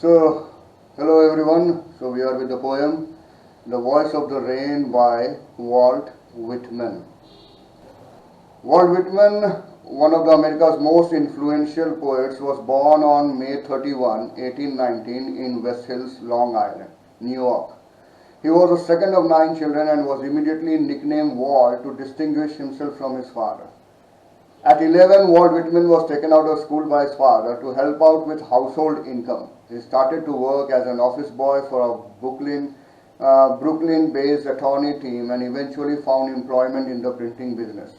So, hello everyone. So, we are with the poem The Voice of the Rain by Walt Whitman. Walt Whitman, one of the America's most influential poets, was born on May 31, 1819 in West Hills, Long Island, New York. He was the second of 9 children and was immediately nicknamed Walt to distinguish himself from his father. At 11, Walt Whitman was taken out of school by his father to help out with household income. He started to work as an office boy for a Brooklyn-based attorney team and eventually found employment in the printing business.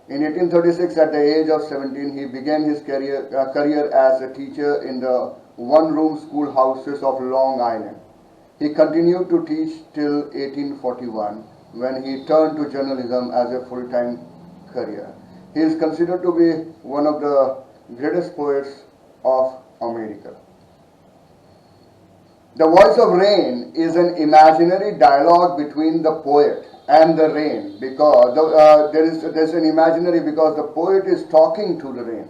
In 1836, at the age of 17, he began his career as a teacher in the one-room schoolhouses of Long Island. He continued to teach till 1841, when he turned to journalism as a full-time career. He is considered to be one of the greatest poets of America. The Voice of Rain is an imaginary dialogue between the poet and the rain, because there's an imaginary because the poet is talking to the rain.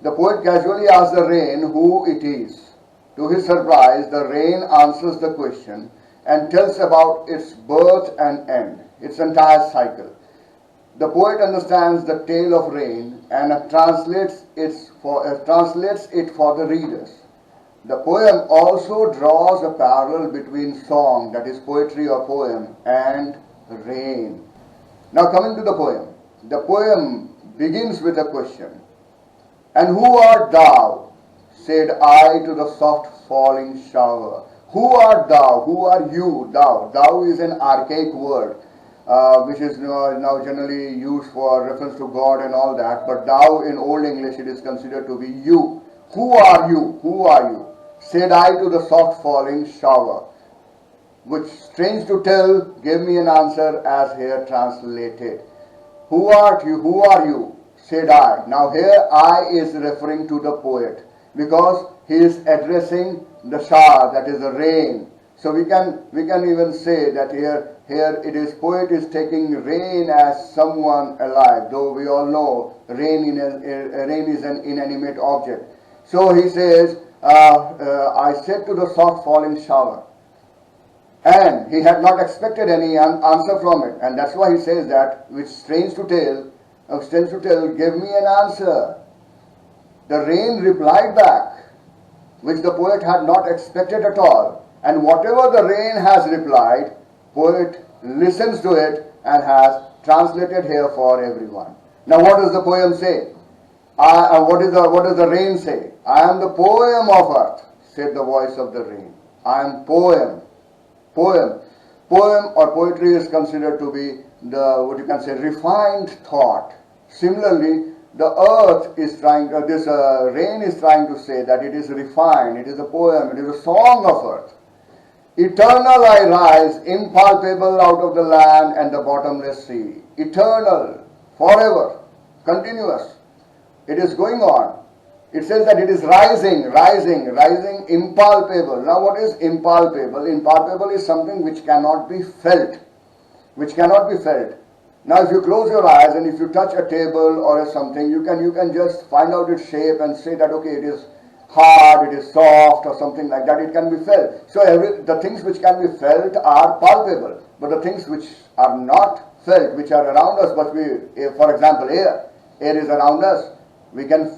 The poet casually asks the rain who it is. To his surprise, the rain answers the question and tells about its birth and end, its entire cycle. The poet understands the tale of rain and translates it for the readers. The poem also draws a parallel between song, that is poetry or poem, and rain. Now coming to the poem begins with a question. And who art thou? Said I to the soft falling shower. Who art thou? Who are you? Thou. Thou is an archaic word, which is now generally used for reference to God and all that. But thou in Old English it is considered to be you. Who are you? Who are you? Said I to the soft falling shower. Which, strange to tell, gave me an answer as here translated. Who art you? Who are you? Said I. Now here I is referring to the poet, because he is addressing the shower, that is the rain. So we can even say that here it is poet is taking rain as someone alive, though we all know rain is an inanimate object. So he says, I said to the soft falling shower. And he had not expected any answer from it, and that's why he says that, which strange to tell, give me an answer. The rain replied back, which the poet had not expected at all. And whatever the rain has replied, poet listens to it and has translated here for everyone. Now what does the poem say? What does the rain say? I am the poem of earth, said the voice of the rain. I am poem. Poem or poetry is considered to be the refined thought. Similarly, the earth is rain is trying to say that it is refined, it is a poem, it is a song of earth. Eternal I rise, impalpable out of the land and the bottomless sea. Eternal, forever, continuous. It is going on. It says that it is rising, impalpable. Now what is impalpable? Impalpable is something which cannot be felt. Now if you close your eyes and if you touch a table or something, you can just find out its shape and say that okay, it is hard, it is soft or something like that. It can be felt. So the things which can be felt are palpable, but the things which are not felt, which are around us, but for example, air is around us. We cannot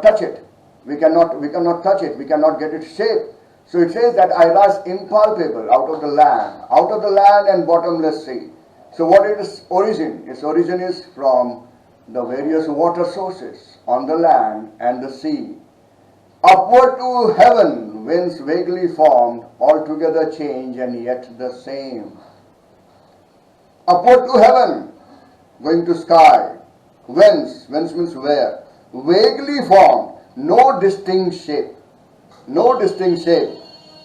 touch it. We cannot touch it. We cannot get its shape. So it says that I rise impalpable out of the land and bottomless sea. So what is its origin? Its origin is from the various water sources on the land and the sea. Upward to heaven, winds vaguely formed, altogether change and yet the same. Upward to heaven, going to sky. Whence means where. Vaguely formed, no distinct shape.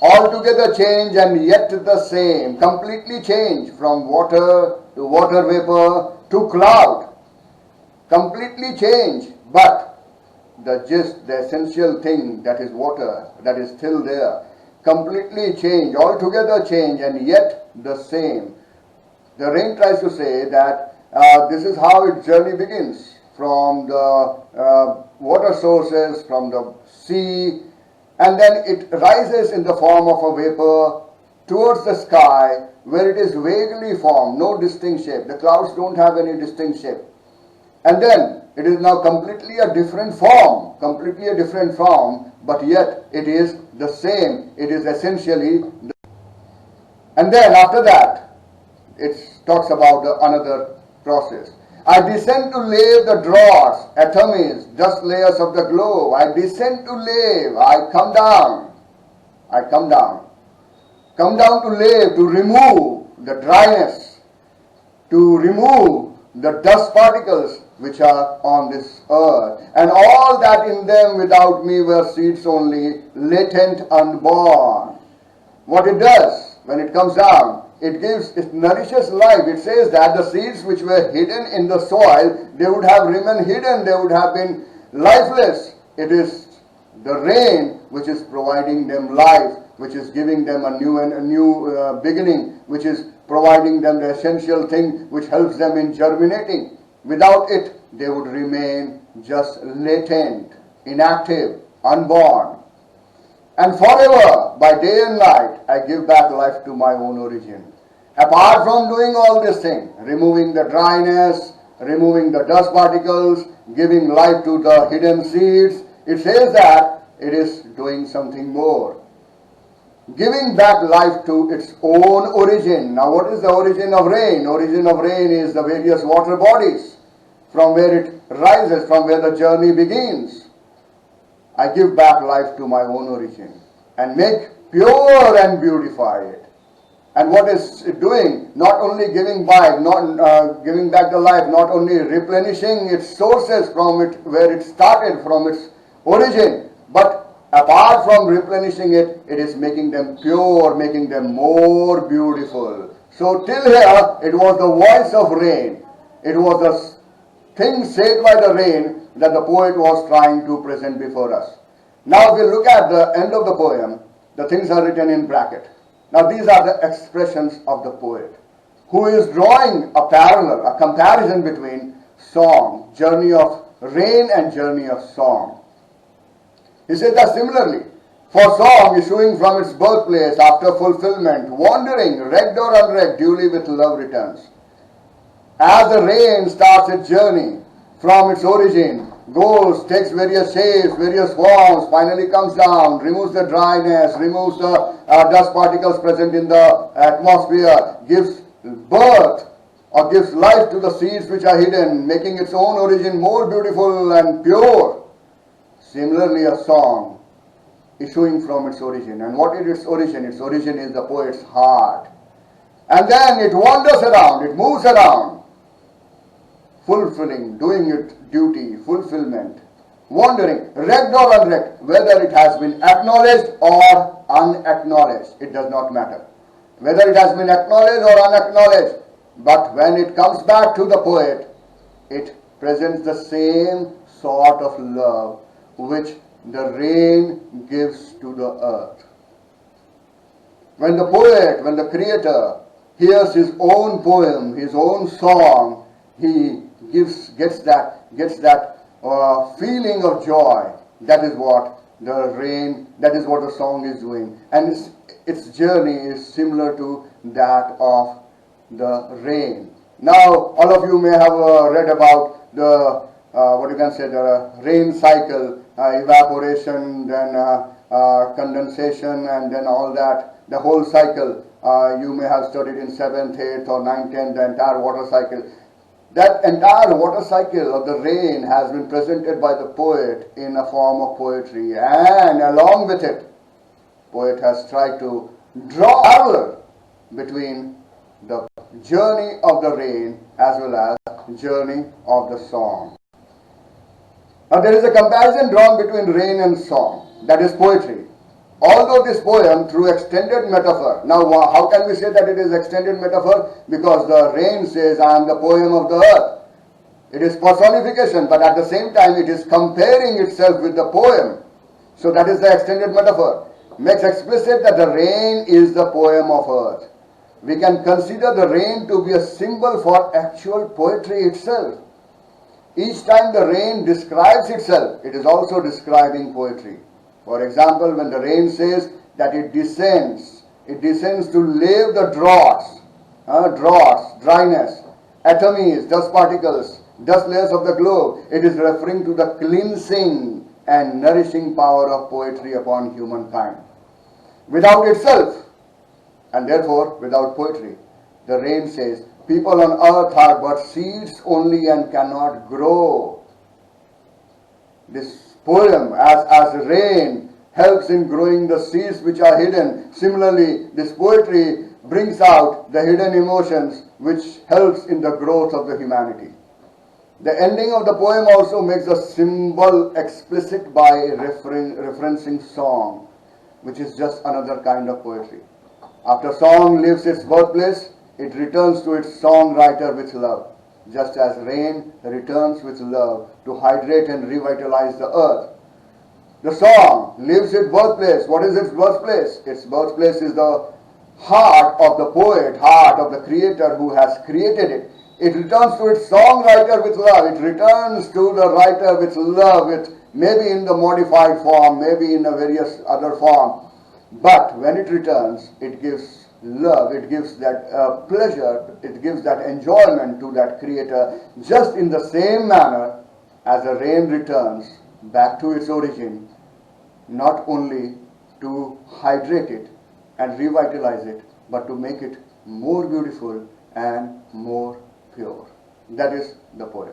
Altogether change and yet the same. Completely change from water to water vapor to cloud. Completely change, but the essential thing, that is water, that is still there. Completely change, altogether change and yet the same. The rain tries to say that this is how its journey begins, from the water sources, from the sea, and then it rises in the form of a vapor towards the sky where it is vaguely formed, no distinct shape. The clouds don't have any distinct shape. And then it is now completely a different form, but yet it is the same. It is essentially the. And then after that, it talks about another process. I descend to lave the dross, atomies, dust layers of the globe. I descend to lave. I come down. Come down to lave, to remove the dryness, to remove the dust particles which are on this earth. And all that in them without me were seeds only, latent, unborn. What it does when it comes down, it nourishes life. It says that the seeds which were hidden in the soil, they would have remained hidden, they would have been lifeless. It is the rain which is providing them life, which is giving them a new beginning, which is providing them the essential thing which helps them in germinating. Without it, they would remain just latent, inactive, unborn. And forever, by day and night, I give back life to my own origin. Apart from doing all this thing, removing the dryness, removing the dust particles, giving life to the hidden seeds, it says that it is doing something more. Giving back life to its own origin. Now what is the origin of rain? Origin of rain is the various water bodies from where it rises, from where the journey begins. I give back life to my own origin and make pure and beautify it. And what is it doing? Not only giving back, giving back the life, not only replenishing its sources from it, where it started, from its origin, but apart from replenishing it, it is making them pure, making them more beautiful. So till here, it was the voice of rain. It was the thing said by the rain that the poet was trying to present before us. Now if we look at the end of the poem, the things are written in bracket. Now these are the expressions of the poet, who is drawing a parallel, a comparison between song, journey of rain and journey of song. He said that similarly, for song issuing from its birthplace after fulfillment, wandering, wrecked or unwrecked, duly with love returns. As the rain starts its journey from its origin, goes, takes various shapes, various forms, finally comes down, removes the dryness, removes the dust particles present in the atmosphere, gives birth or gives life to the seeds which are hidden, making its own origin more beautiful and pure. Similarly, a song issuing from its origin. And what is its origin? Its origin is the poet's heart. And then it wanders around, it moves around, fulfilling, doing its duty, fulfillment, wandering, wrecked or unwrecked, whether it has been acknowledged or unacknowledged, it does not matter. Whether it has been acknowledged or unacknowledged, but when it comes back to the poet, it presents the same sort of love which the rain gives to the earth. When the poet, when the creator hears his own poem, his own song, he gets that feeling of joy. That is what the rain, that is what the song is doing. And its journey is similar to that of the rain. Now, all of you may have read about the, the rain cycle, evaporation, then condensation, and then all that, the whole cycle. You may have studied in 7th, 8th or 9th, 10th, the entire water cycle. That entire water cycle of the rain has been presented by the poet in a form of poetry, and along with it, poet has tried to draw a parallel between the journey of the rain as well as journey of the song. Now there is a comparison drawn between rain and song, that is poetry. Although this poem through extended metaphor, now how can we say that it is extended metaphor? Because the rain says, I am the poem of the earth. It is personification, but at the same time it is comparing itself with the poem. So that is the extended metaphor. Makes explicit that the rain is the poem of earth. We can consider the rain to be a symbol for actual poetry itself. Each time the rain describes itself, it is also describing poetry. For example, when the rain says that it descends to lave the draughts, dryness, atomies, dust particles, dust layers of the globe. It is referring to the cleansing and nourishing power of poetry upon humankind. Without itself, and therefore without poetry, the rain says, people on earth are but seeds only and cannot grow. This poem, as rain, helps in growing the seeds which are hidden. Similarly, this poetry brings out the hidden emotions which helps in the growth of the humanity. The ending of the poem also makes the symbol explicit by referencing song, which is just another kind of poetry. After song leaves its birthplace, it returns to its songwriter with love, just as rain returns with love to hydrate and revitalize the earth. The song leaves its birthplace. What is its birthplace? Its birthplace is the heart of the poet, heart of the creator who has created it. It returns to its songwriter with love. It returns to the writer with love, with maybe in the modified form, maybe in a various other form. But when it returns, it gives love, it gives that pleasure, it gives that enjoyment to that creator, just in the same manner as the rain returns back to its origin, not only to hydrate it and revitalize it, but to make it more beautiful and more pure. That is the poem.